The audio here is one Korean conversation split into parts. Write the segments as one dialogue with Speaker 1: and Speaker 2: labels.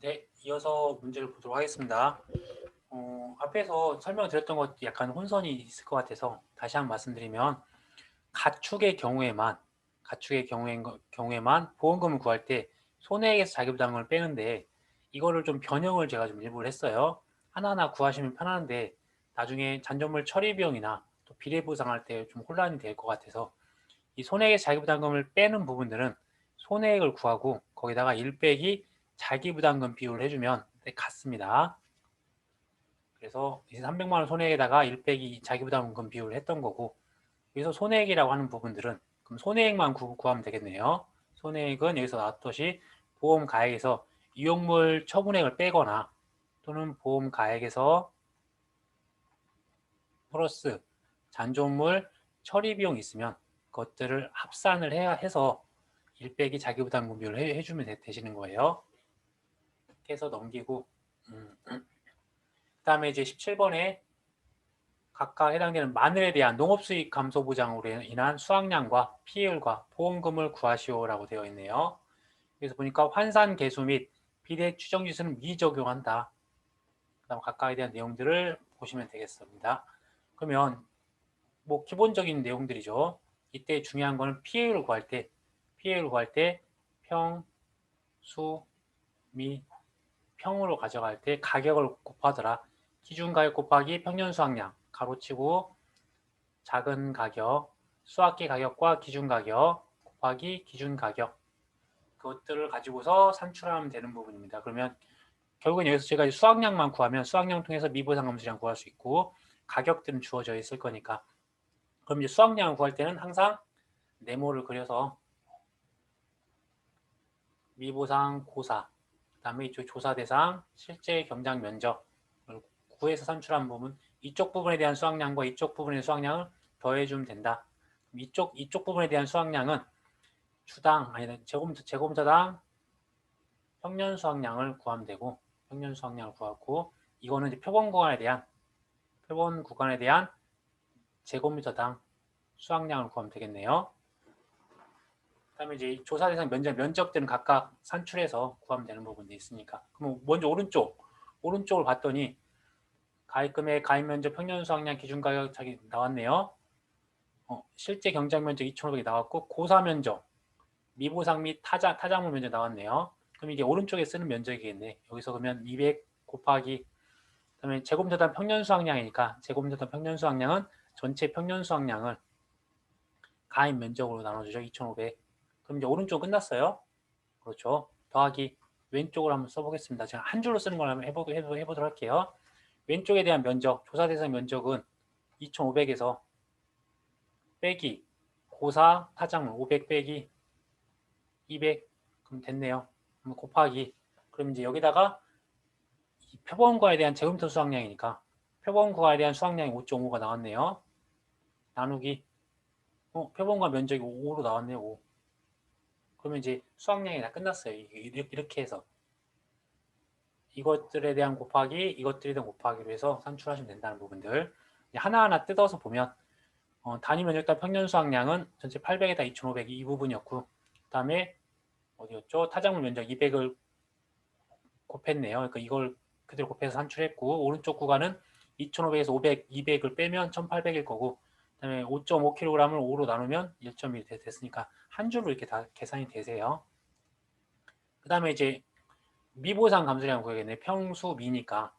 Speaker 1: 네, 이어서 문제를 보도록 하겠습니다. 앞에서 설명드렸던 것 약간 혼선이 있을 것 같아서 다시 한번 말씀드리면 가축의 경우에만 보험금을 구할 때 손해액에서 자기부담금을 빼는데 이거를 좀 변형을 제가 좀 일부러 했어요. 하나하나 구하시면 편한데 나중에 잔존물 처리 비용이나 또 비례보상할 때 좀 혼란이 될 것 같아서 이 손해액에서 자기부담금을 빼는 부분들은 손해액을 구하고 거기다가 1 빼기 자기부담금 비율을 해주면 같습니다. 그래서 300만 원 손해액에다가 1 빼기 자기부담금 비율을 했던 거고 여기서 손해액이라고 하는 부분들은 그럼 손해액만 구하면 되겠네요. 손해액은 여기서 나왔듯이 보험 가액에서 이용물 처분액을 빼거나 또는 보험 가액에서 플러스 잔존물 처리 비용이 있으면 그것들을 합산을 해서 1 빼기 자기부담금 비율을 해주면 되시는 거예요. 이렇게 해서 넘기고 그 다음에 이제 17번에 각각 해당되는 마늘에 대한 농업수익 감소 보장으로 인한 수확량과 피해율과 보험금을 구하시오라고 되어 있네요. 그래서 보니까 환산 계수 및 비례 추정 지수는 미적용한다. 그다음 각각에 대한 내용들을 보시면 되겠습니다. 그러면 뭐 기본적인 내용들이죠. 이때 중요한 거는 피해율을 구할 때 평, 수, 미, 평으로 가져갈 때 가격을 곱하더라. 기준가격 곱하기 평년수확량 가로치고 작은 가격, 수확기 가격과 기준가격 곱하기 기준가격 그것들을 가지고서 산출하면 되는 부분입니다. 그러면 결국은 여기서 제가 수확량만 구하면 수확량 통해서 미보상 감소량 구할 수 있고 가격들은 주어져 있을 거니까 그럼 이제 수확량을 구할 때는 항상 네모를 그려서 미보상 고사 그다음에 이쪽 조사 대상 실제 경작 면적을 구해서 산출한 부분 이쪽 부분에 대한 수확량과 이쪽 부분의 수확량을 더해주면 된다. 이쪽 부분에 대한 수확량은 주당 아니 제곱미터당 평년 수확량을 구하면 되고 평년 수확량을 구하고 이거는 이제 표본 구간에 대한 제곱미터당 수확량을 구하면 되겠네요. 그다음에 이제 조사 대상 면적들은 각각 산출해서 구하면 되는 부분도 있으니까. 그럼 먼저 오른쪽을 봤더니 가입금액, 가입면적, 평년 수확량, 기준가격 자기 나왔네요. 실제 경작 면적 2,500이 나왔고 고사 면적, 미보상 및 타작물 면적 나왔네요. 그럼 이게 오른쪽에 쓰는 면적이겠네. 여기서 그러면 200 곱하기 그다음에 제곱미터당 평년 수확량이니까 제곱미터당 평년 수확량은 전체 평년 수확량을 가입 면적으로 나눠주죠. 2,500. 그럼 이제 오른쪽 끝났어요. 그렇죠. 더하기 왼쪽으로 한번 써보겠습니다. 제가 한 줄로 쓰는 걸 한번 해보도록 할게요. 왼쪽에 대한 면적, 조사 대상 면적은 2,500에서 빼기 고사 타작물 500 빼기 200 그럼 됐네요. 그럼 곱하기 그럼 이제 여기다가 표본과에 대한 제곱미터 수확량이니까 표본과에 대한 수확량이 5.5가 나왔네요. 나누기 표본과 면적이 5로 나왔네요. 5. 그러면 이제 수확량이 다 끝났어요. 이렇게 해서 이것들에 대한 곱하기 이것들에 대한 곱하기로 해서 산출하시면 된다는 부분들 하나하나 뜯어서 보면 단위 면적당 평년 수확량은 전체 800에다 2,500 이 부분이었고 그 다음에 어디였죠? 타작물 면적 200을 곱했네요. 그러니까 이걸 그대로 곱해서 산출했고 오른쪽 구간은 2,500에서 500, 200을 빼면 1,800일 거고 그다음에 5.5kg을 5로 나누면 1.1 됐으니까 한 줄로 이렇게 다 계산이 되세요. 그 다음에 이제 미보상 감소량 구하겠네. 평수 미니까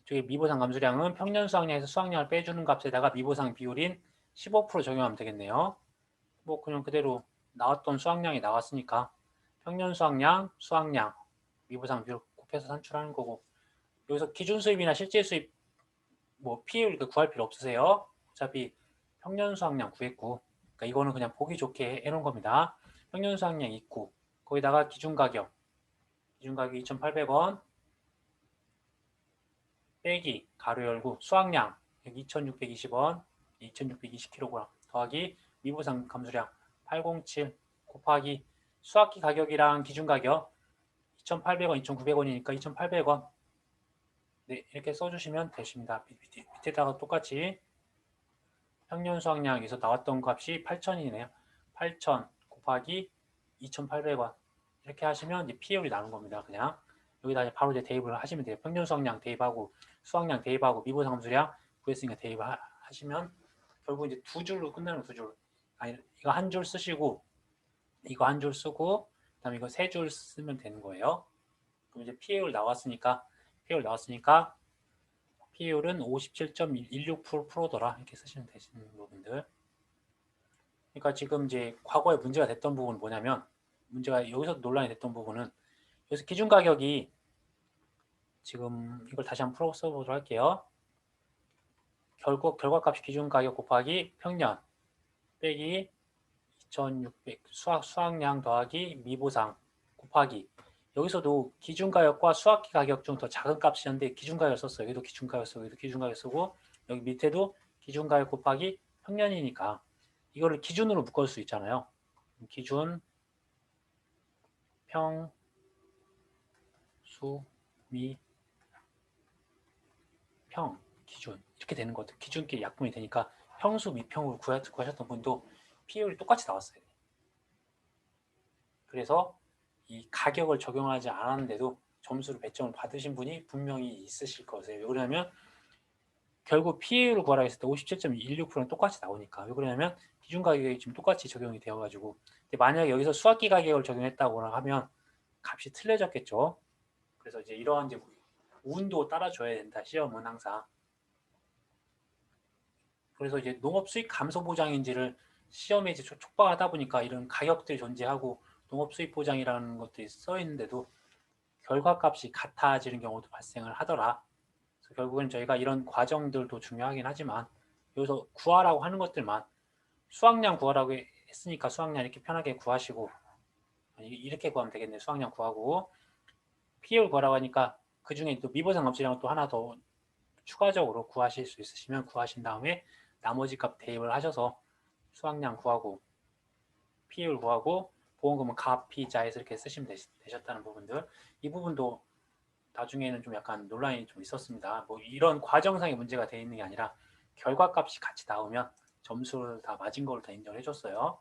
Speaker 1: 이쪽에 미보상 감소량은 평년 수확량에서 수확량을 빼주는 값에다가 미보상 비율인 15% 적용하면 되겠네요. 뭐 그냥 그대로 나왔던 수확량이 나왔으니까 평년 수확량, 미보상 비율 곱해서 산출하는 거고 여기서 기준 수입이나 실제 수입 뭐 피해율 구할 필요 없으세요. 어차피 평년 수확량 구했고 그러니까 이거는 그냥 보기 좋게 해놓은 겁니다. 평년 수확량 있고 거기다가 기준 가격 2,800원 빼기 가로 열고 수확량 2,620원 2,620kg 더하기 미보상 감소량 807 곱하기 수확기 가격이랑 기준 가격 2,800원 2,900원이니까 2,800원 네, 이렇게 써주시면 되십니다. 밑에다가 똑같이 평년 수확량에서 나왔던 값이 8,000이네요. 8,000 곱하기 2,800원 이렇게 하시면 이제 피해율이 나는 겁니다. 그냥 여기다 이제 바로 이제 대입을 하시면 돼요. 평균 수확량 대입하고 수확량 대입하고 미보상 함수량 구했으니까 대입을 하시면 결국 이제 두 줄로 끝나는 두 줄. 아니 이거 한 줄 쓰시고 이거 한 줄 쓰고 그다음에 이거 세 줄 쓰면 되는 거예요. 그럼 이제 PA율 나왔으니까 PA율은 57.16%더라 이렇게 쓰시면 되시는 부분들. 그러니까 지금 이제 과거에 문제가 됐던 부분은 뭐냐면 문제가 여기서 논란이 됐던 부분은 여기서 기준 가격이 지금 이걸 다시 한번 풀어 써보도록 할게요. 결과값이 기준 가격 곱하기 평년 빼기 2600 수확량 더하기 미보상 곱하기 여기서도 기준 가격과 수확기 가격 중 더 작은 값이었는데 기준 가격을 썼어요. 여기도 기준 가격 쓰고 여기도 기준 가격 쓰고 여기 밑에도 기준 가격 곱하기 평년이니까 이거를 기준으로 묶을 수 있잖아요. 기준 평 수 미 평 기준 이렇게 되는 것들 기준끼리 약분이 되니까 평수 미평으로 구하셨던 분도 PA율이 똑같이 나왔어요. 그래서 이 가격을 적용하지 않았는데도 점수를 100점을 받으신 분이 분명히 있으실 거세요. 왜 그러냐면 결국 PA율을 구하라 했을 때 57.16%는 똑같이 나오니까. 왜 그러냐면 기준 가격이 지금 똑같이 적용이 되어가지고 근데 만약에 여기서 수학기 가격을 적용했다고 하면 값이 틀려졌겠죠. 그래서 이제 이러한 이제 운도 따라줘야 된다. 시험은 항상. 그래서 이제 농업 수익 감소 보장인지를 시험에 이제 촉박하다 보니까 이런 가격들이 존재하고 농업 수익 보장이라는 것들이 써 있는데도 결과값이 같아지는 경우도 발생을 하더라. 그래서 결국엔 저희가 이런 과정들도 중요하긴 하지만 여기서 구하라고 하는 것들만 수확량 구하라고 했으니까 수확량 이렇게 편하게 구하시고 이렇게 구하면 되겠네. 수확량 구하고 PA율 구하라고 하니까 그 중에 또 미보상 감소량을 또 하나 더 추가적으로 구하실 수 있으시면 구하신 다음에 나머지 값 대입을 하셔서 수확량 구하고 PA율 구하고 보험금은 가피자에서 이렇게 쓰시면 되셨다는 부분들 이 부분도 나중에는 좀 약간 논란이 좀 있었습니다. 뭐 이런 과정상의 문제가 되어 있는 게 아니라 결과값이 같이 나오면 점수를 다 맞은 걸로 다 인정해 줬어요.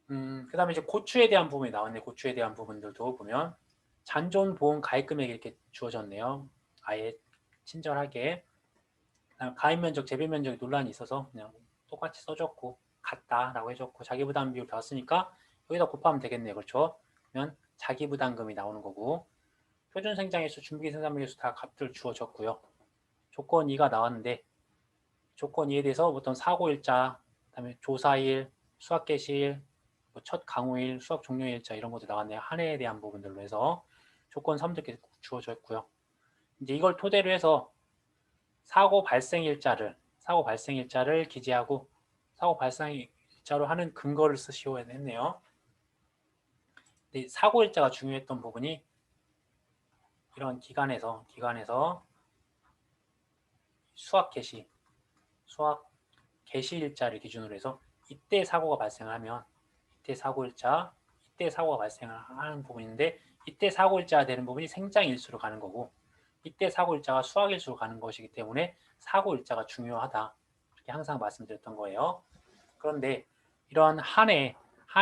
Speaker 1: 그 다음에 이제 고추에 대한 부분이 나왔네. 고추에 대한 부분들도 보면 잔존 보험 가입 금액이 이렇게 주어졌네요. 아예 친절하게 가입 면적, 재배 면적이 논란이 있어서 그냥 똑같이 써줬고 같다라고 해줬고 자기 부담 비율 나왔으니까 여기다 곱하면 되겠네요. 그렇죠? 그러면 자기 부담금이 나오는 거고 표준 생장일수, 준비 생산일수 다 값들 주어졌고요. 조건 2가 나왔는데 조건 2에 대해서 어떤 사고일자, 그다음에 조사일, 수확 개시일, 첫 강우일, 수확 종료일자 이런 것도 나왔네요. 한 해에 대한 부분들로 해서 조건 3도 이렇게 주어져 있고요. 이제 이걸 토대로 해서 사고 발생 일자를 기재하고 사고 발생 일자로 하는 근거를 쓰시오 했네요. 근데 사고 일자가 중요했던 부분이 이런 기간에서 수확 개시 일자를 기준으로 해서 이때 사고가 발생하면 이때 사고 일자, 이때 사고가 발생을 하는 부분인데 이때 사고 일자가 되는 부분이 생장 일수로 가는 거고 이때 사고 일자가 수확 일수로 가는 것이기 때문에 사고 일자가 중요하다. 이렇게 항상 말씀드렸던 거예요. 그런데 이러한 한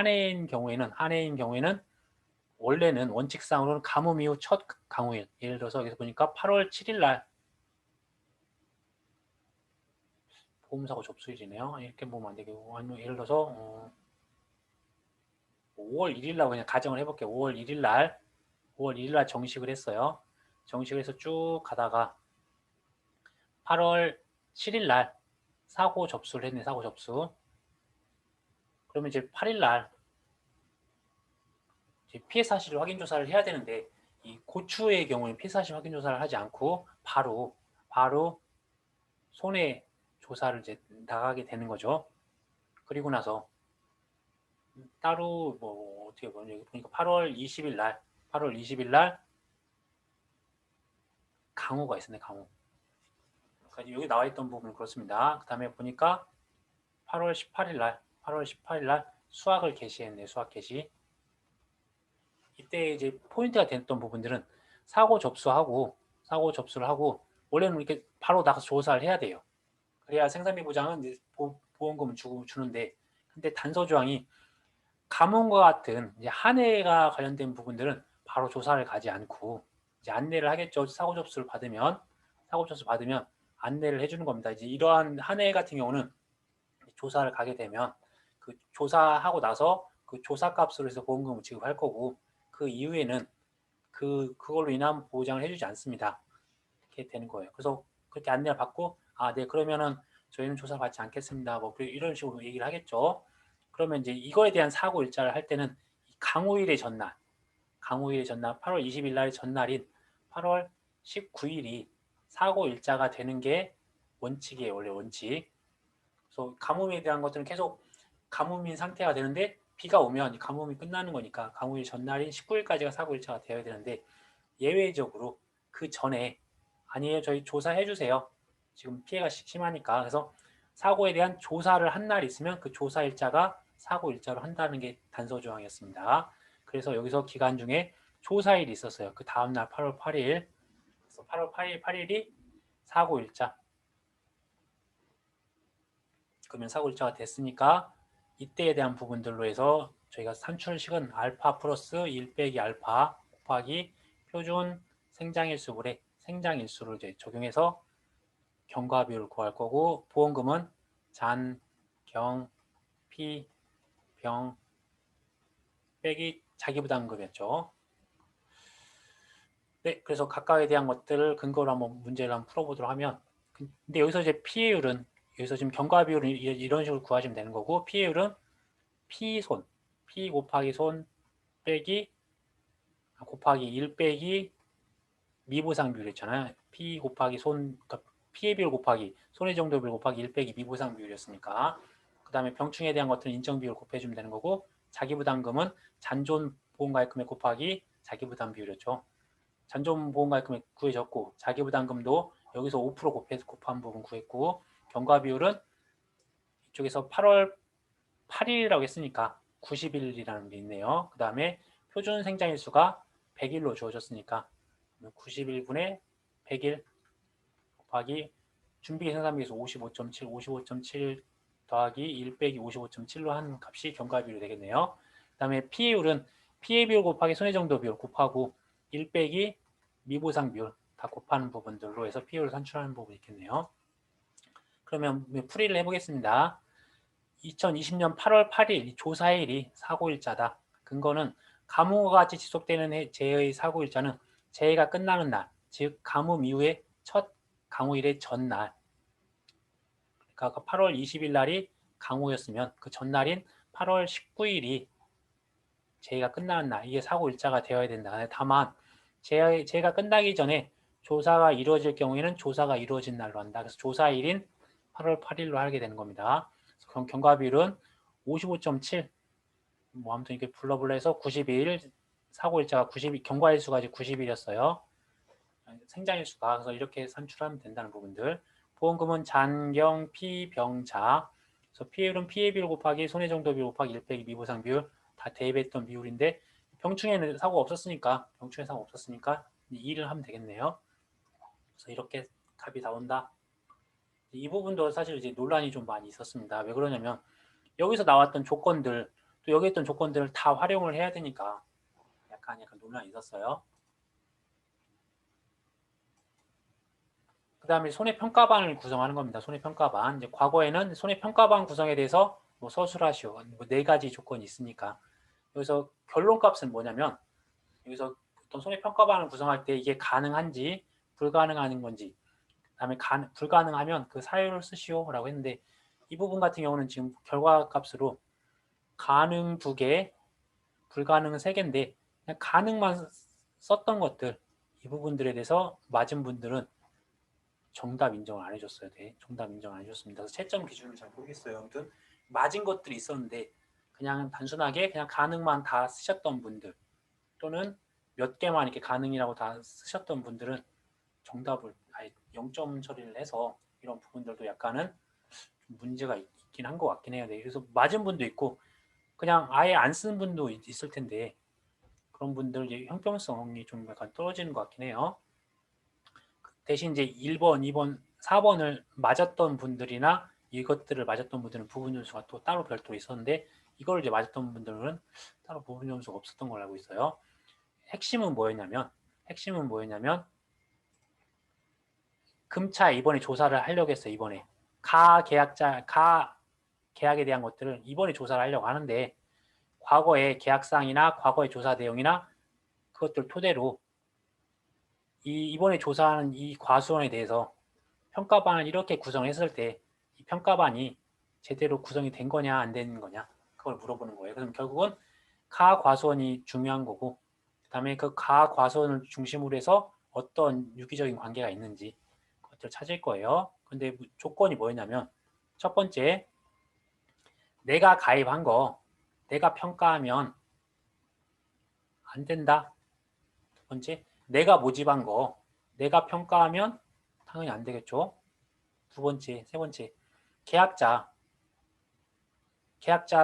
Speaker 1: 해인 경우에는 원래는 원칙상으로는 가뭄 이후 첫 강우일 예를 들어서 여기서 보니까 8월 7일 날 보험사고 접수일이네요. 이렇게 보면 안 되고 아니면 예를 들어서 5월 1일 날 그냥 가정을 해볼게요. 5월 1일 날 정식을 했어요. 정식을 해서 쭉 가다가 8월 7일 날 사고 접수를 했네. 사고 접수. 그러면 이제 8일 날 피해 사실 확인 조사를 해야 되는데 이 고추의 경우는 피해 사실 확인 조사를 하지 않고 바로 손해 조사를 이제 나가게 되는 거죠. 그리고 나서 따로 뭐 어떻게 보면 여기 보니까 8월 20일 날 강우가 있었네. 강우. 그러니까 여기 나와 있던 부분은 그렇습니다. 그 다음에 보니까 8월 18일 날 수확을 개시했네. 수확 개시. 이때 이제 포인트가 됐던 부분들은 사고 접수를 하고 원래는 이렇게 바로 나가서 조사를 해야 돼요. 그래야 생산비 보장은 이제 보험금을 주는데 근데 단서 조항이 가뭄과 같은 이제 한 해가 관련된 부분들은 바로 조사를 가지 않고 이제 안내를 하겠죠. 사고 접수를 받으면 안내를 해주는 겁니다. 이제 이러한 한 해 같은 경우는 조사를 가게 되면 그 조사하고 나서 그 조사 값으로 해서 보험금을 지급할 거고 그 이후에는 그걸로 인한 보장을 해주지 않습니다. 이렇게 되는 거예요. 그래서 그렇게 안내를 받고 네 그러면은 저희는 조사 받지 않겠습니다. 뭐 이런 식으로 얘기를 하겠죠. 그러면 이제 이거에 대한 사고 일자를 할 때는 강후일의 전날 8월 20일 날의 전날인 8월 19일이 사고 일자가 되는 게 원칙이에요. 원래 원칙. 그래서 가뭄에 대한 것들은 계속 가뭄인 상태가 되는데 비가 오면 이 가뭄이 끝나는 거니까 가뭄일 전날인 19일까지가 사고 일자가 되어야 되는데 예외적으로 그 전에 아니에요. 저희 조사해 주세요. 지금 피해가 심하니까. 그래서 사고에 대한 조사를 한 날 있으면 그 조사 일자가 사고 일자로 한다는 게 단서 조항이었습니다. 그래서 여기서 기간 중에 조사일이 있었어요. 그 다음날 8월 8일. 그래서 8월 8일이 사고 일자. 그러면 사고 일자가 됐으니까 이때에 대한 부분들로 해서 저희가 산출식은 알파 플러스 1 빼기 알파 곱하기 표준 생장일수분의 생장일수를 이제 적용해서 경과 비율을 구할 거고 보험금은 잔, 경, 피, 병 빼기 자기부담금이었죠. 네, 그래서 각각에 대한 것들을 근거로 한번 문제를 한번 풀어보도록 하면 근데 여기서 이제 피해율은 여기서 지금 경과 비율을 이런 식으로 구하시면 되는 거고 피해율은 피손, 피 곱하기 손 빼기 곱하기 1 빼기 미보상 비율 있잖아요. 피 곱하기 손, 그러니까 피해 비율 곱하기 손해 정도 비율 곱하기 1 빼기 미보상 비율이었으니까 그 다음에 병충해에 대한 것들은 인정 비율 곱해주면 되는 거고 자기부담금은 잔존 보험가입 금액 곱하기 자기부담 비율이었죠. 잔존 보험가입 금액 구해졌고 자기부담금도 여기서 5% 곱한 부분 구했고 경과 비율은 이쪽에서 8월 8일이라고 했으니까 90일이라는 게 있네요. 그 다음에 표준 생장일수가 100일로 주어졌으니까 90일분의 100일 곱하기 준비 생산비에서 55.7 더하기 1 빼기 55.7로 한 값이 경과 비율이 되겠네요. 그 다음에 피해율은 피해 비율 곱하기 손해정도 비율 곱하고 1 빼기 미보상 비율 다 곱하는 부분들로 해서 피해율을 산출하는 부분이 있겠네요. 그러면 풀이를 해보겠습니다. 2020년 8월 8일 조사일이 사고일자다. 근거는 가뭄과 같이 지속되는 재해의 사고일자는 재해가 끝나는 날, 즉 가뭄 이후에 첫 강우일의 전날, 그러니까 8월 20일 날이 강우였으면 그 전날인 8월 19일이 재해가 끝나는 날, 이게 사고일자가 되어야 된다. 다만 재해가 끝나기 전에 조사가 이루어질 경우에는 조사가 이루어진 날로 한다. 그래서 조사일인 8월 8일로 하게 되는 겁니다. 경과비율은 55.7, 뭐 아무튼 이렇게 불러불러 해서 90일, 사고일자가 90일, 경과일수가 이제 90일이었어요. 생장일수가. 그래서 이렇게 산출하면 된다는 부분들. 보험금은 잔경, 피, 병, 자. 그래서 피해율은 피해 비율 곱하기 손해정도 비율 곱하기 1 빼기 미보상 비율 다 대입했던 비율인데 병충해는 사고 없었으니까 2를 하면 되겠네요. 그래서 이렇게 값이 나온다. 이 부분도 사실 이제 논란이 좀 많이 있었습니다. 왜 그러냐면 여기서 나왔던 조건들 또 여기 있던 조건들을 다 활용을 해야 되니까 약간 논란이 있었어요. 그 다음에 손해평가반을 구성하는 겁니다. 손해평가반. 이제 과거에는 손해평가반 구성에 대해서 뭐 서술하시오. 뭐 4가지 조건이 있으니까. 여기서 결론값은 뭐냐면 여기서 어떤 손해평가반을 구성할 때 이게 가능한지 불가능한 건지 그다음에 불가능하면 그 사유를 쓰시오라고 했는데 이 부분 같은 경우는 지금 결과값으로 가능 2개, 불가능은 3개인데 그냥 가능만 썼던 것들 이 부분들에 대해서 맞은 분들은 정답 인정을 안 해줬어요. 네, 정답 인정 안 해줬습니다. 그래서 채점 기준을 잘 모르겠어요. 아무튼 맞은 것들이 있었는데 그냥 단순하게 그냥 가능만 다 쓰셨던 분들 또는 몇 개만 이렇게 가능이라고 다 쓰셨던 분들은 정답을 아예 0점 처리를 해서 이런 부분들도 약간은 좀 문제가 있긴 한 것 같긴 해요. 네, 그래서 맞은 분도 있고 그냥 아예 안 쓴 분도 있을 텐데 그런 분들 이제 형평성이 좀 약간 떨어지는 것 같긴 해요. 대신 이제 1번, 2번, 4번을 맞았던 분들이나 이것들을 맞았던 분들은 부분 점수가 또 따로 별도로 있었는데 이걸 이제 맞았던 분들은 따로 부분 점수가 없었던 걸로 알고 있어요. 핵심은 뭐였냐면 금차 이번에 조사를 하려고 했어요. 이번에 가 계약에 대한 것들을 이번에 조사를 하려고 하는데 과거의 계약사항이나 과거의 조사 내용이나 그것들 토대로 이번에 조사하는 이 과수원에 대해서 평가반을 이렇게 구성했을 때 이 평가반이 제대로 구성이 된 거냐 안 된 거냐 그걸 물어보는 거예요. 그럼 결국은 가 과수원이 중요한 거고 그 다음에 그 가 과수원을 중심으로 해서 어떤 유기적인 관계가 있는지 그것들을 찾을 거예요. 근데 조건이 뭐였냐면 첫 번째 내가 가입한 거 내가 평가하면 안 된다. 두 번째 내가 모집한 거 내가 평가하면 당연히 안 되겠죠. 두 번째, 세 번째 계약자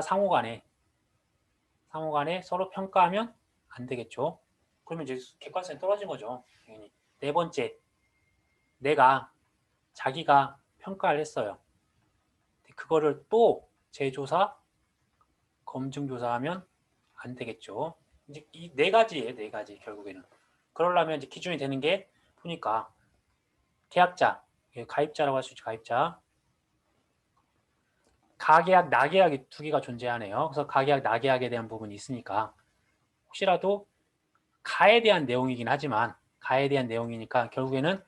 Speaker 1: 상호간에 서로 평가하면 안 되겠죠. 그러면 이제 객관성이 떨어진 거죠. 당연히. 네 번째 자기가 평가를 했어요. 그거를 또 재조사, 검증조사하면 안 되겠죠. 이제 이 네 가지예요, 네 가지 결국에는. 그러려면 이제 기준이 되는 게 보니까 계약자, 가입자라고 할 수 있죠, 가입자. 가계약, 나계약이 두 개가 존재하네요. 그래서 가계약, 나계약에 대한 부분이 있으니까 혹시라도 가에 대한 내용이긴 하지만 가에 대한 내용이니까 결국에는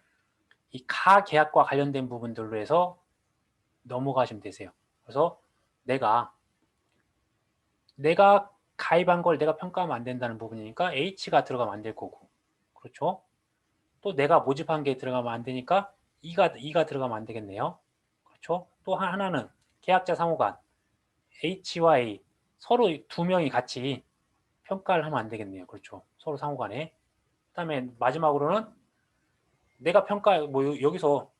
Speaker 1: 이 가계약과 관련된 부분들로 해서 넘어가시면 되세요. 그래서 내가 가입한 걸 내가 평가하면 안 된다는 부분이니까 H가 들어가면 안 될 거고 그렇죠? 또 내가 모집한 게 들어가면 안 되니까 E가 들어가면 안 되겠네요. 그렇죠? 또 하나는 계약자 상호간 H와 A 서로 두 명이 같이 평가를 하면 안 되겠네요. 그렇죠? 서로 상호간에. 그다음에 마지막으로는 내가 여기서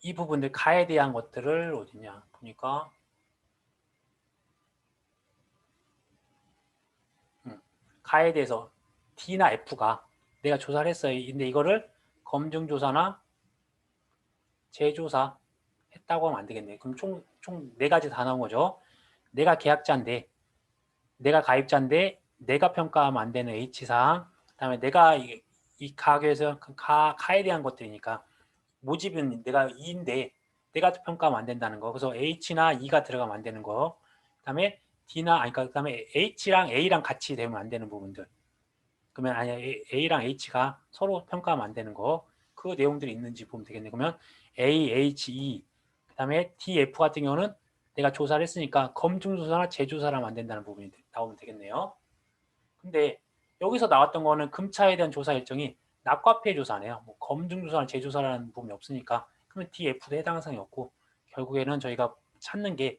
Speaker 1: 이 부분들 가에 대한 것들을 어디냐 보니까 가에 대해서 D나 F가 내가 조사를 했어요. 근데 이거를 검증조사나 재조사 했다고 하면 안 되겠네요. 그럼 총 네 가지 다 나온 거죠. 내가 계약자인데, 내가 가입자인데, 내가 평가하면 안 되는 H사항, 그 다음에 내가 이 가격에서 가에 대한 것들이니까 모집은 내가 E인데 내가 평가하면 안 된다는 거. 그래서 H나 E가 들어가면 안 되는 거. 그 다음에 그 다음에 H랑 A랑 같이 되면 안 되는 부분들. 그러면 아니야 A랑 H가 서로 평가하면 안 되는 거. 그 내용들이 있는지 보면 되겠네. 그러면 A, H, E 그 다음에 D, F 같은 경우는 내가 조사를 했으니까 검증조사나 재조사를 하면 안 된다는 부분이 나오면 되겠네요. 근데 여기서 나왔던 거는 금차에 대한 조사 일정이 낙과 피해 조사네요. 뭐 검증조사나 재조사라는 부분이 없으니까 그러면 D, F도 해당 사항이 없고 결국에는 저희가 찾는 게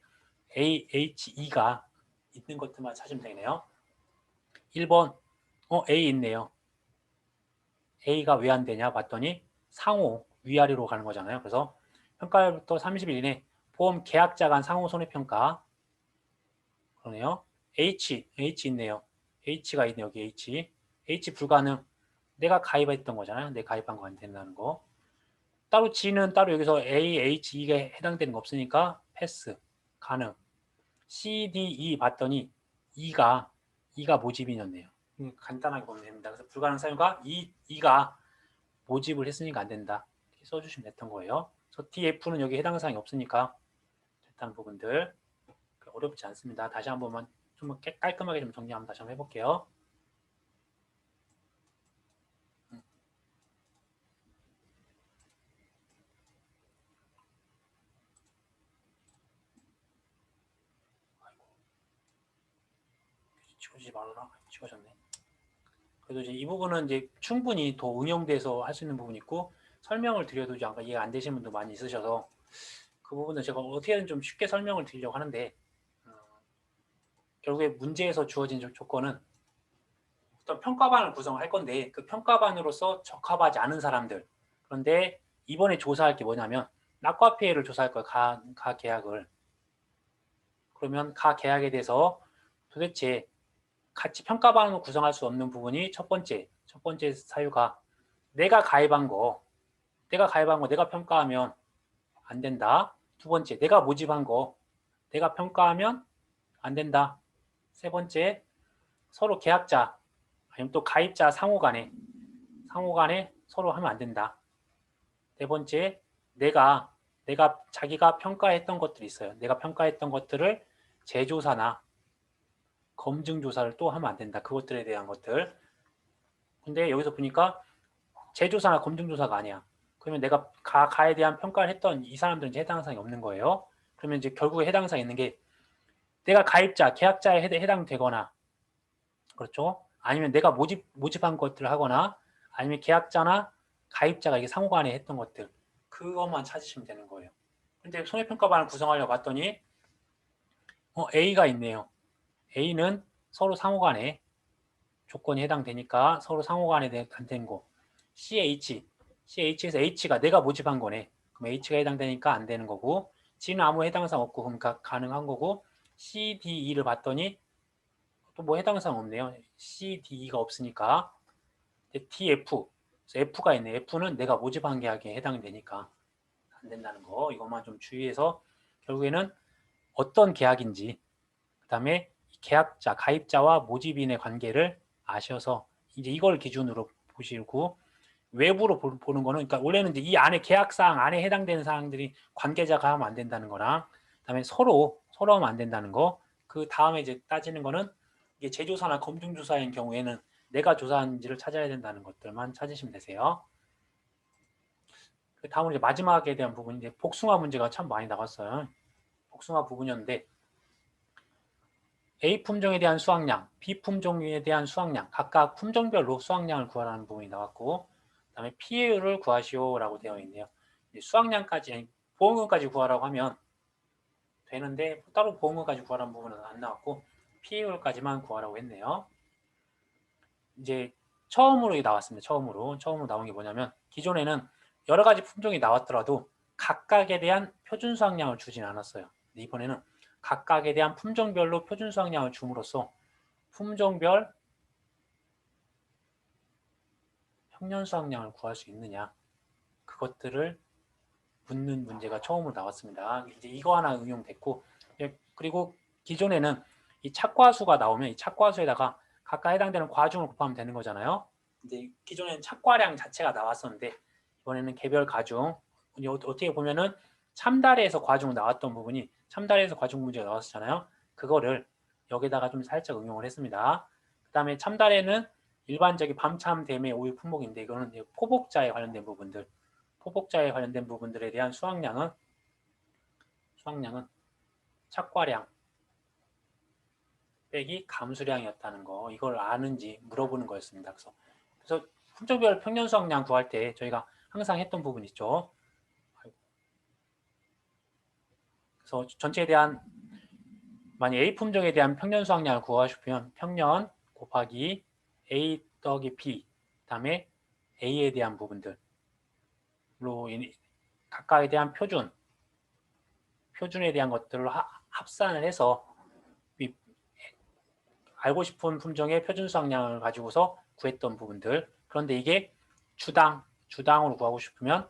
Speaker 1: A, H, E가 있는 것들만 찾으면 되네요. 1번 A 있네요. A가 왜 안 되냐 봤더니 상호 위아래로 가는 거잖아요. 그래서 평가일부터 30일 이내 보험 계약자 간 상호 손해평가 그러네요. H 있네요. H가 있네 여기 H 불가능. 내가 가입했던 거잖아요. 내가 가입한 거 안 된다는 거. 따로 G는 따로 여기서 A, H, E가 해당되는 거 없으니까 패스 가능. C, D, E 봤더니 E가 모집인이었네요. 간단하게 보면 됩니다. 그래서 불가능 사유가 E가 모집을 했으니까 안 된다. 이렇게 써주시면 됐던 거예요. 그래서 DF는 여기 해당 사항이 없으니까 됐다는 부분들 어렵지 않습니다. 다시 한 번만 좀 깔끔하게 좀 정리 한번 다시 한번 해볼게요. 지워지지 말라. 지워졌네. 그래도 이제 이 부분은 이제 충분히 더 응용돼서 할 수 있는 부분이 있고 설명을 드려도 약간 이해가 안 되시는 분도 많이 있으셔서 그 부분은 제가 어떻게든 좀 쉽게 설명을 드리려고 하는데 결국에 문제에서 주어진 조건은 어떤 평가반을 구성할 건데 그 평가반으로서 적합하지 않은 사람들 그런데 이번에 조사할 게 뭐냐면 낙과 피해를 조사할 거예요. 가 계약을. 그러면 가 계약에 대해서 도대체 같이 평가반으로 구성할 수 없는 부분이 첫 번째 사유가 내가 가입한 거 내가 평가하면 안 된다. 두 번째 내가 모집한 거 내가 평가하면 안 된다. 세 번째 서로 계약자 아니면 또 가입자 상호 간에 서로 하면 안 된다. 네 번째, 내가 자기가 평가했던 것들이 있어요. 내가 평가했던 것들을 재조사나 검증조사를 또 하면 안 된다. 그것들에 대한 것들. 근데 여기서 보니까 재조사나 검증조사가 아니야. 그러면 내가 가에 대한 평가를 했던 이 사람들은 이제 해당 사항이 없는 거예요. 그러면 이제 결국에 해당 사항이 있는 게 내가 가입자, 계약자에 해당되거나, 그렇죠? 아니면 내가 모집한 것들을 하거나, 아니면 계약자나 가입자가 이게 상호간에 했던 것들, 그것만 찾으시면 되는 거예요. 근데 손해평가반을 구성하려고 봤더니 A가 있네요. A는 서로 상호간에 조건이 해당되니까 서로 상호간에 된 거. CH에서 H가 내가 모집한 거네. 그럼 H가 해당되니까 안 되는 거고, G는 아무 해당 사항 없고 그럼 가능한 거고, C, D, E를 봤더니 또 뭐 해당 사항 없네요. C, D, E가 없으니까. D, F. F가 있네. F는 내가 모집한 계약에 해당되니까 안 된다는 거. 이것만 좀 주의해서 결국에는 어떤 계약인지, 그 다음에 계약자, 가입자와 모집인의 관계를 아셔서 이제 이걸 기준으로 보시고, 외부로 보는 거는, 그러니까 원래는 이제 이 안에 계약사항 안에 해당되는 사항들이 관계자가 하면 안 된다는 거랑, 그다음에 서로 하면 안 된다는 거. 그 다음에 이제 따지는 거는 이게 재조사나 검증조사인 경우에는 내가 조사한지를 찾아야 된다는 것들만 찾으시면 되세요. 그 다음으로 이제 마지막에 대한 부분, 이제 복숭아 문제가 참 많이 나왔어요. 복숭아 부분이었는데 A 품종에 대한 수확량, B 품종에 대한 수확량, 각각 품종별로 수확량을 구하라는 부분이 나왔고, 그다음에 피해율을 구하시오라고 되어 있네요. 수확량까지, 보험금까지 구하라고 하면 되는데 따로 보험금까지 구하라는 부분은 안 나왔고 피해율까지만 구하라고 했네요. 이제 처음으로 나왔습니다. 처음으로 나온 게 뭐냐면, 기존에는 여러 가지 품종이 나왔더라도 각각에 대한 표준 수확량을 주진 않았어요. 근데 이번에는 각각에 대한 품종별로 표준 수확량을 줌으로써 품종별 평년 수확량을 구할 수 있느냐, 그것들을 묻는 문제가 처음으로 나왔습니다. 이제 이거 하나 응용됐고, 그리고 기존에는 이 착과수가 나오면 이 착과수에다가 각각 해당되는 과중을 곱하면 되는 거잖아요. 이제 기존에는 착과량 자체가 나왔었는데 이번에는 개별 과중, 어떻게 보면은 참다리에서 과중 나왔던 부분이 참다리에서 과중 문제가 나왔었잖아요. 그거를 여기다가 좀 살짝 응용을 했습니다. 그 다음에 참다리에는 일반적인 밤참, 대매, 오유 품목인데 이거는 포복자에 관련된 부분들, 포복자에 관련된 부분들에 대한 수확량은 착과량 빼기 감수량이었다는 거, 이걸 아는지 물어보는 거였습니다. 그래서 품종별 평년 수확량 구할 때 저희가 항상 했던 부분 있죠. 그래서 전체에 대한, 만약 A 품종에 대한 평년 수확량을 구하고 싶으면 평년 곱하기 A 더하기 B, 그다음에 A에 대한 부분들로 각각에 대한 표준에 대한 것들을 합산을 해서 알고 싶은 품종의 표준 수확량을 가지고서 구했던 부분들. 그런데 이게 주당으로 구하고 싶으면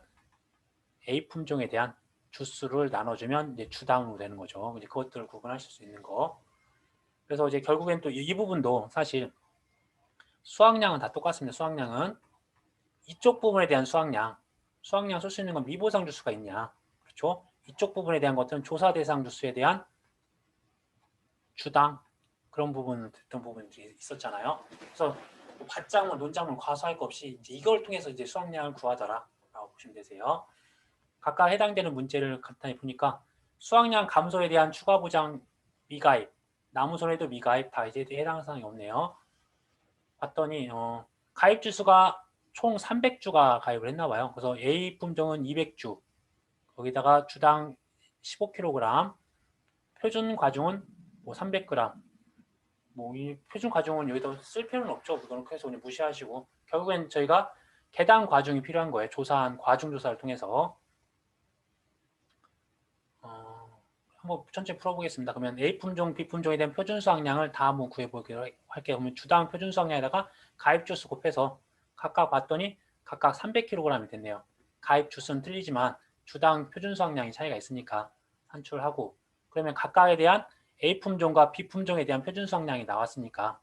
Speaker 1: A 품종에 대한 주수를 나눠주면 이제 주당으로 되는 거죠. 이제 그것들을 구분하실 수 있는 거. 그래서 이제 결국엔 또 이 부분도 사실 수확량은 다 똑같습니다. 수확량은 이쪽 부분에 대한 수확량 쓸 수 있는 건 미보상 주수가 있냐, 그렇죠? 이쪽 부분에 대한 것들은 조사 대상 주수에 대한 주당, 그런 됐던 부분들이 있었잖아요. 그래서 밭작물, 논작물 과소할 것 없이 이제 이걸 통해서 이제 수확량을 구하더라라고 보시면 되세요. 각각 해당되는 문제를 간단히 보니까 수확량 감소에 대한 추가 보장 미가입, 나무손해도 미가입 다 이제 해당 사항이 없네요. 봤더니 가입 주수가 총 300주가 가입을 했나 봐요. 그래서 A 품종은 200주, 거기다가 주당 15kg, 표준 과중은 뭐 300g. 뭐 이 표준 과중은 여기다 쓸 필요는 없죠. 그거는 그래서 그냥 무시하시고, 결국엔 저희가 개당 과중이 필요한 거예요. 조사한 과중 조사를 통해서. 한번 전체 풀어보겠습니다. 그러면 A 품종, B 품종에 대한 표준 수확량을 다 한번 구해보기로 할게요. 그러면 주당 표준 수확량에다가 가입 주수 곱해서 각각 봤더니 각각 300kg이 됐네요. 가입 주수는 틀리지만 주당 표준 수확량이 차이가 있으니까 산출하고, 그러면 각각에 대한 A 품종과 B 품종에 대한 표준 수확량이 나왔으니까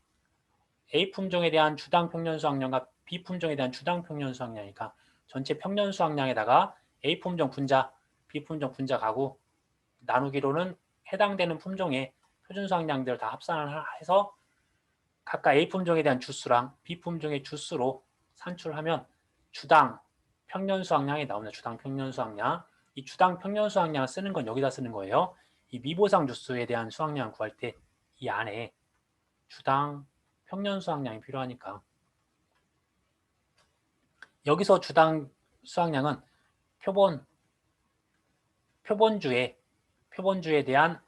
Speaker 1: A 품종에 대한 주당 평년 수확량과 B 품종에 대한 주당 평년 수확량이니까 전체 평년 수확량에다가 A 품종 분자, B 품종 분자 가구 나누기로는 해당되는 품종의 표준 수확량들을 다 합산을 해서 각각 A 품종에 대한 주수랑 B 품종의 주수로 산출하면 주당 평년 수확량이 나옵니다. 주당 평년 수확량. 이 주당 평년 수확량을 쓰는 건 여기다 쓰는 거예요. 이 미보상 주수에 대한 수확량을 구할 때 이 안에 주당 평년 수확량이 필요하니까 여기서 주당 수확량은 표본주에 대한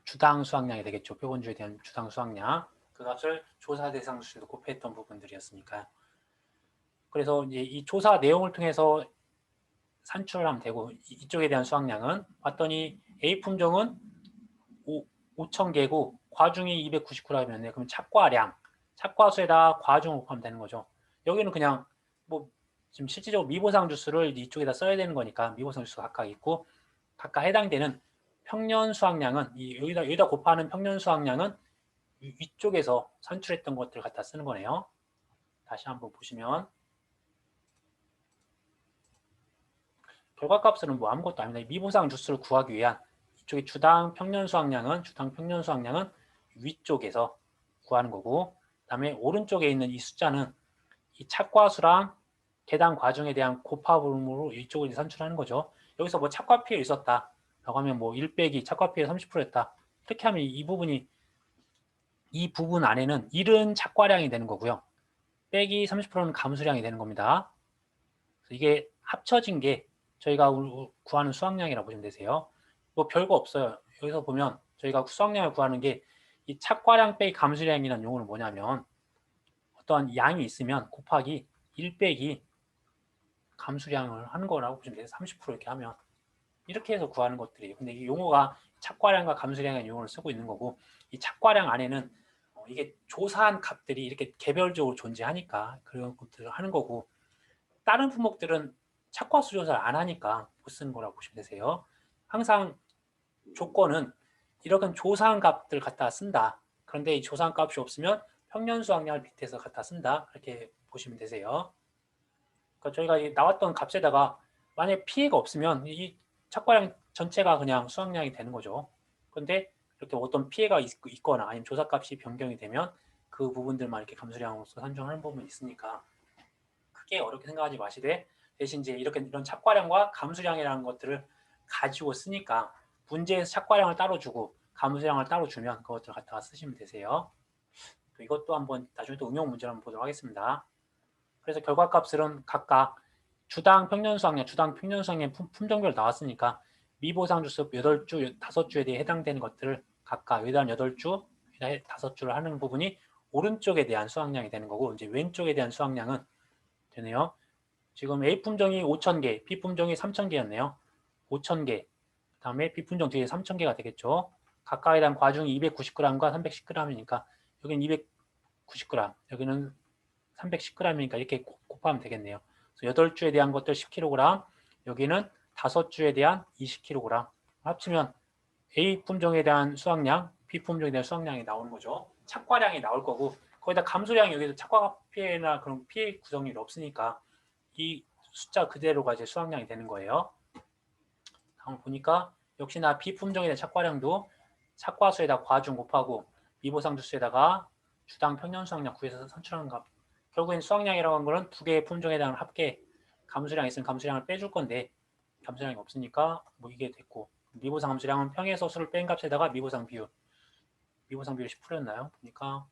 Speaker 1: 주당 수확량이 되겠죠. 표본주에 대한 주당 수확량. 그 값을 조사 대상 수치도 곱했던 부분들이었으니까요. 그래서 이제 이 조사 내용을 통해서 산출하면 되고 이쪽에 대한 수확량은 봤더니 A 품종은 5,000개고 과중이 299라면 그럼 착과수에다 과중을 곱하면 되는 거죠. 여기는 그냥 뭐 지금 실질적으로 미보상 주수를 이쪽에다 써야 되는 거니까 미보상 주수 각각 있고 각각 해당되는 평년 수확량은 여기다 곱하는 평년 수확량은 위쪽에서 산출했던 것들을 갖다 쓰는 거네요. 다시 한번 보시면 결과값은 뭐 아무것도 아닙니다. 미보상 주수를 구하기 위한 이쪽에 주당 평년 수확량은 위쪽에서 구하는 거고 그다음에 오른쪽에 있는 이 숫자는 이 착과수랑 계당 과중에 대한 곱합으로 이쪽을 산출하는 거죠. 여기서 뭐 착과 피해 있었다 라고 하면 뭐 1 빼기 착과 피해 30%였다 이렇게 하면 이 부분 안에는 1은 착과량이 되는 거고요. 빼기 30%는 감수량이 되는 겁니다. 그래서 이게 합쳐진 게 저희가 구하는 수확량이라고 보시면 되세요. 뭐 별거 없어요. 여기서 보면 저희가 수확량을 구하는 게 이 착과량 빼기 감수량이라는 용어는 뭐냐면 어떠한 양이 있으면 곱하기 1 빼기 감수량을 하는 거라고 보시면 돼요. 30% 이렇게 하면 이렇게 해서 구하는 것들이에요. 근데 이 용어가 착과량과 감수량의 용어를 쓰고 있는 거고 이 착과량 안에는 이게 조사한 값들이 이렇게 개별적으로 존재하니까 그런 것들을 하는 거고 다른 품목들은 착과수 조사를 안 하니까 못 쓰는 거라고 보시면 되세요. 항상 조건은 이런 조사한 값들 갖다 쓴다. 그런데 이 조사한 값이 없으면 평년 수확량을 빗대서 갖다 쓴다. 이렇게 보시면 되세요. 그러니까 저희가 나왔던 값에다가 만약에 피해가 없으면 이 착과량 전체가 그냥 수확량이 되는 거죠. 그런데 이렇게 어떤 피해가 있거나 아니면 조사값이 변경이 되면 그 부분들만 이렇게 감수량으로서 산정하는 부분이 있으니까 크게 어렵게 생각하지 마시되 대신 이제 이런 착과량과 감수량이라는 것들을 가지고 쓰니까 문제에서 착과량을 따로 주고 감수량을 따로 주면 그것들 갖다가 쓰시면 되세요. 이것도 한번 나중에 또 응용 문제를 한번 보도록 하겠습니다. 그래서 결과값들은 각각 주당 평년 수확량 품종별 나왔으니까 미보상 주수 8주, 5주에 대해 해당되는 것들을 각각 여기다 8주, 5주를 하는 부분이 오른쪽에 대한 수확량이 되는 거고 이제 왼쪽에 대한 수확량은 되네요. 지금 A 품종이 5,000개, B 품종이 3,000개였네요. 5,000개, 그 다음에 B 품종 뒤에 3,000개가 되겠죠. 각각에 대한 과중이 290g과 310g이니까 여기는 290g, 여기는 310g이니까 이렇게 곱하면 되겠네요. 그래서 8주에 대한 것들 10kg, 여기는 5주에 대한 20kg 합치면 A 품종에 대한 수확량, B 품종에 대한 수확량이 나오는 거죠. 착과량이 나올 거고 거기다 감소량이 여기서 착과 피해나 그런 피해 구성이 없으니까 이 숫자 그대로가 이제 수확량이 되는 거예요. 다음 보니까 역시나 B 품종에 대한 착과량도 착과수에다 과중 곱하고 미보상 주수에다가 주당 평년 수확량 구해서 산출하는 값. 결국엔 수확량이라고 하는 거는 두 개의 품종에 대한 합계 감수량이 있으면 감수량을 빼줄 건데 감수량이 없으니까 뭐 이게 됐고 미보상 감수량은 평에서 수를 뺀 값에다가 미보상 비율이 10%였나요? 보니까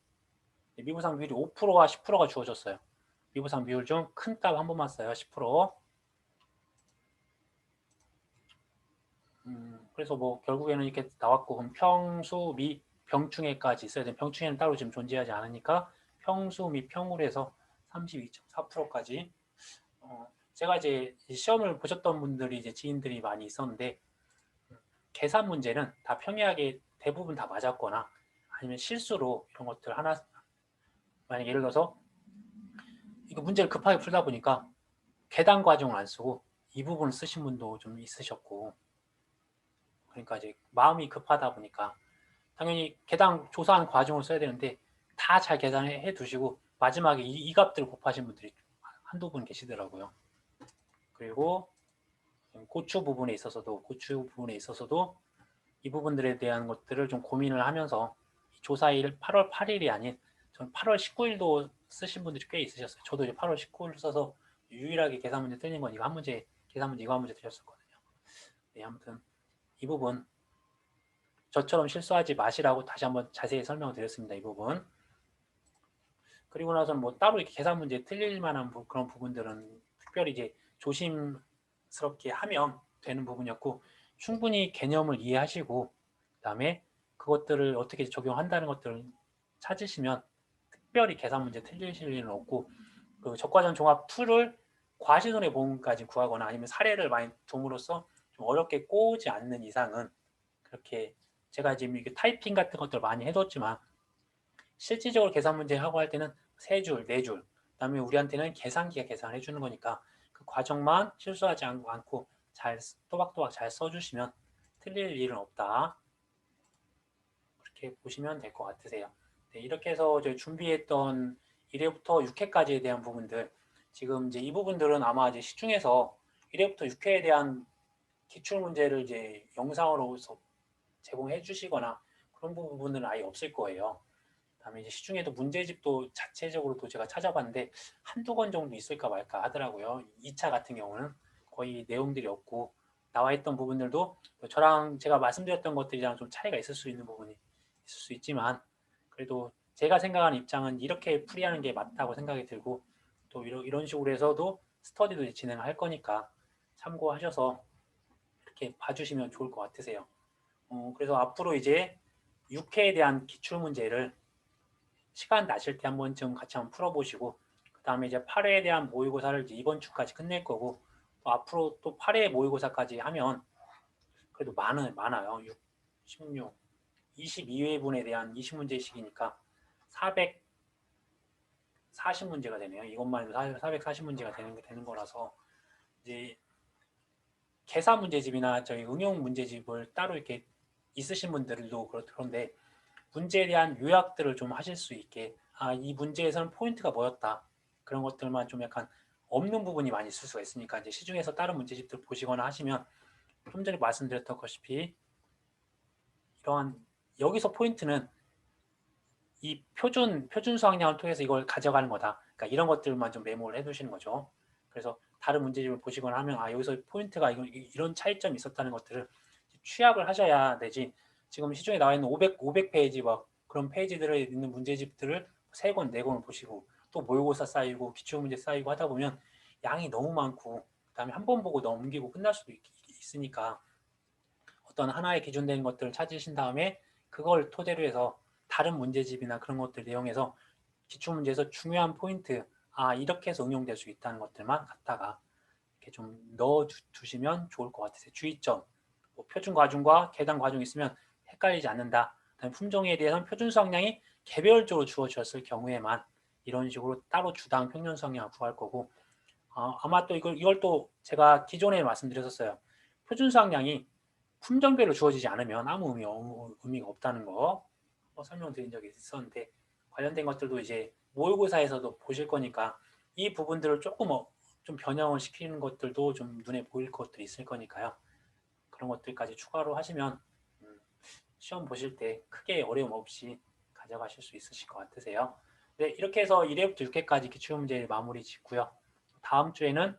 Speaker 1: 미보상 비율이 5%와 10%가 주어졌어요. 미보상 비율 중 큰 값 한 번만 써요. 10%. 그래서 뭐 결국에는 이렇게 나왔고 그럼 평수 및 병충해까지 있어야 돼. 병충해는 따로 지금 존재하지 않으니까 평수 및 평으로 해서 32.4%까지. 제가 이제 시험을 보셨던 분들이 이제 지인들이 많이 있었는데 계산 문제는 다 평이하게 대부분 다 맞았거나 아니면 실수로 이런 것들 하나 만약 예를 들어서 이거 문제를 급하게 풀다 보니까 계단 과정을 안 쓰고 이 부분을 쓰신 분도 좀 있으셨고 그러니까 이제 마음이 급하다 보니까 당연히 계단 조사한 과정을 써야 되는데 다 잘 계산해 두시고 마지막에 이 값들 곱하신 분들이 한두 분 계시더라고요. 그리고 고추 부분에 있어서도 이 부분들에 대한 것들을 좀 고민을 하면서 조사일 8월 8일이 아닌 전 8월 19일도 쓰신 분들이 꽤 있으셨어요. 저도 이제 8월 19일 써서 유일하게 계산 문제 틀린 건 이거 한 문제, 계산 문제 이거 한 문제 틀렸었거든요. 네, 아무튼 이 부분 저처럼 실수하지 마시라고 다시 한번 자세히 설명을 드렸습니다. 이 부분. 그리고 나서는 뭐 따로 이렇게 계산 문제 틀릴 만한 그런 부분들은 특별히 이제 조심스럽게 하면 되는 부분이었고 충분히 개념을 이해하시고 그다음에 그것들을 어떻게 적용한다는 것들을 찾으시면 특별히 계산 문제 틀리실 일은 없고 그 적과점 종합 2를 과시손해 보험까지 구하거나 아니면 사례를 많이 둠으로써 좀 어렵게 꼬지 않는 이상은 그렇게 제가 지금 이게 타이핑 같은 것들 많이 해뒀지만 실질적으로 계산 문제 하고 할 때는 3줄, 4줄 그다음에 우리한테는 계산기가 계산을 해주는 거니까 그 과정만 실수하지 않고 잘 또박또박 잘 써주시면 틀릴 일은 없다. 그렇게 보시면 될 것 같으세요. 네, 이렇게 해서 저희 준비했던 1회부터 6회까지에 대한 부분들 지금 이제 이 부분들은 아마 이제 시중에서 1회부터 6회에 대한 기출 문제를 이제 영상으로서 제공해 주시거나 그런 부분은 아예 없을 거예요. 그다음에 이제 시중에도 문제집도 자체적으로도 제가 찾아봤는데 한두 권 정도 있을까 말까 하더라고요. 2차 같은 경우는 거의 내용들이 없고 나와 있던 부분들도 저랑 제가 말씀드렸던 것들이랑 좀 차이가 있을 수 있는 부분이 있을 수 있지만 그래도 제가 생각하는 입장은 이렇게 풀이하는 게 맞다고 생각이 들고 또 이런 식으로 해서도 스터디도 진행할 거니까 참고하셔서 이렇게 봐주시면 좋을 것 같으세요. 그래서 앞으로 이제 6회에 대한 기출문제를 시간 나실 때 한 번쯤 같이 한번 풀어보시고 그 다음에 이제 8회에 대한 모의고사를 이제 이번 주까지 끝낼 거고 또 앞으로 또 8회 모의고사까지 하면 그래도 많아요. 6, 16, 22회분에 대한 20문제씩이니까 440문제가 되네요. 이것만 해도 440문제가 되는 거라서 이제 계산 문제집이나 저희 응용 문제집을 따로 이렇게 있으신 분들도 그런데 문제에 대한 요약들을 좀 하실 수 있게 이 문제에서는 포인트가 뭐였다. 그런 것들만 좀 약간 없는 부분이 많이 있을 수가 있으니까 이제 시중에서 다른 문제집들 보시거나 하시면 좀 전에 말씀드렸던 것이피 이러한 여기서 포인트는 이 표준 수학량을 통해서 이걸 가져가는 거다. 그러니까 이런 것들만 좀 메모를 해두시는 거죠. 그래서 다른 문제집을 보시거나 하면 여기서 포인트가 이런 차이점이 있었다는 것들을 취합을 하셔야 되지. 지금 시중에 나와 있는 500페이지 막 그런 페이지들에 있는 문제집들을 3권, 4권을 보시고 또 모의고사 쌓이고 기출문제 쌓이고 하다 보면 양이 너무 많고 그다음에 한 번 보고 넘기고 끝날 수도 있으니까 어떤 하나의 기준된 것들을 찾으신 다음에 그걸 토대로 해서 다른 문제집이나 그런 것들 내용에서 기출문제에서 중요한 포인트 이렇게 해서 응용될 수 있다는 것들만 갖다가 이렇게 좀 넣어 두시면 좋을 것 같으세요. 주의점 뭐 표준 과중과 계단 과중이 있으면 헷갈리지 않는다. 그다음에 품종에 대해서는 표준 수확량이 개별적으로 주어졌을 경우에만 이런 식으로 따로 주당 평균 수확량을 구할 거고 아마 또 이걸 또 제가 기존에 말씀드렸었어요. 표준 수확량이 품종별로 주어지지 않으면 아무 의미가 없다는 거 설명드린 적이 있었는데 관련된 것들도 이제 모의고사에서도 보실 거니까 이 부분들을 조금 좀 변형을 시키는 것들도 좀 눈에 보일 것들이 있을 거니까요. 그런 것들까지 추가로 하시면 시험 보실 때 크게 어려움 없이 가져가실 수 있으실 것 같으세요. 네, 이렇게 해서 1회부터 6회까지 기출문제 마무리 짓고요. 다음 주에는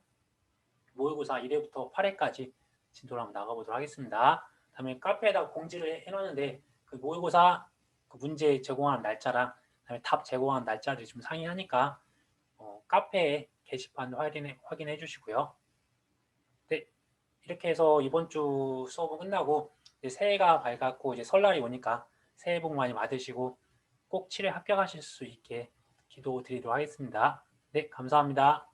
Speaker 1: 모의고사 1회부터 8회까지 진도를 한번 나가보도록 하겠습니다. 다음에 카페에다가 공지를 해놨는데 그 모의고사 그 문제 제공하는 날짜랑 그다음에 답 제공하는 날짜를 좀 상의하니까 카페에 게시판 확인해 주시고요. 네, 이렇게 해서 이번 주 수업은 끝나고 이제 새해가 밝았고 이제 설날이 오니까 새해 복 많이 받으시고 꼭 7회 합격하실 수 있게 기도드리도록 하겠습니다. 네, 감사합니다.